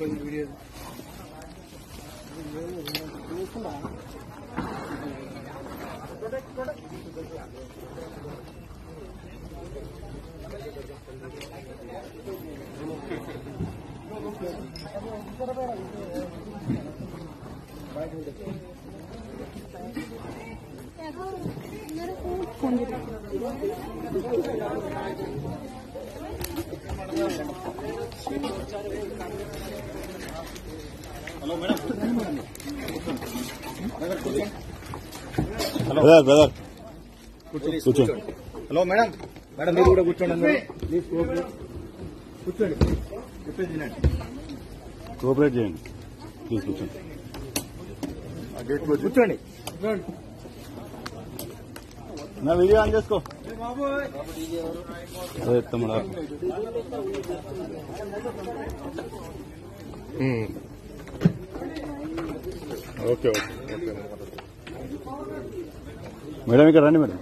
Hello madam. Hello brother కూర్చోండి. Hello madam. Madam మీరు కూడా కూర్చోండి. కూర్చోండి, చెప్పేది వినండి. కోఆపరేట్ చేయండి. ప్లీజ్ కూర్చోండి. కూర్చోండి. నా వీడియో ఆన్ చేసుకో. అదే తమ్ముడా. ఓకే ఓకే ఓకే మేడం, ఇక్కడ రండి మేడం.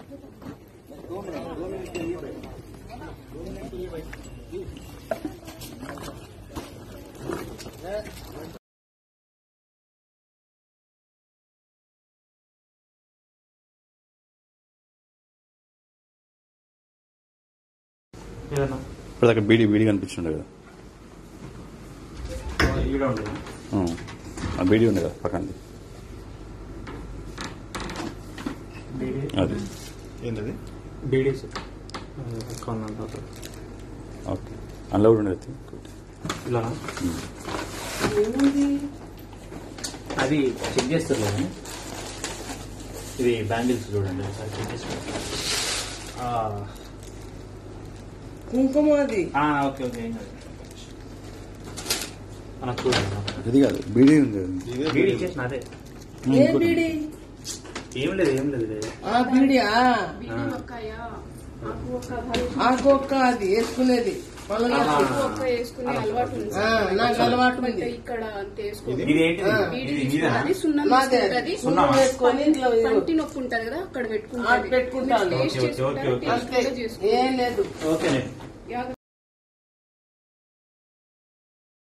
ఇప్పుడు దాకా బీడీ కనిపించిండే కదా, ఆ బీడీ ఉంది కదా పక్కన. అది ఏంటది? బీడీ. ఓకే, అందులో కూడా ఉండేది. అది చెక్ చేస్తారు కదా. ఇది బ్యాంగిల్స్ చూడండి ఒకసారి చెక్ చేసుకోండి. కుంకుమ అది. ఓకే ఓకే, ఏం కాదు. మనకు చూడండి. ఇది కాదు, బీడీ ఉంది. బీడీ ఇచ్చేసిన అదే. ఏం లేదు బీడీ. ఆకొక్క అది వేసుకునేది నాకు అలవాటు ఉంది. ఇక్కడ వేసుకొని ఇంట్లో పంటి నొప్పి ఉంటది కదా, అక్కడ పెట్టుకుంటాను. ఏం లేదు.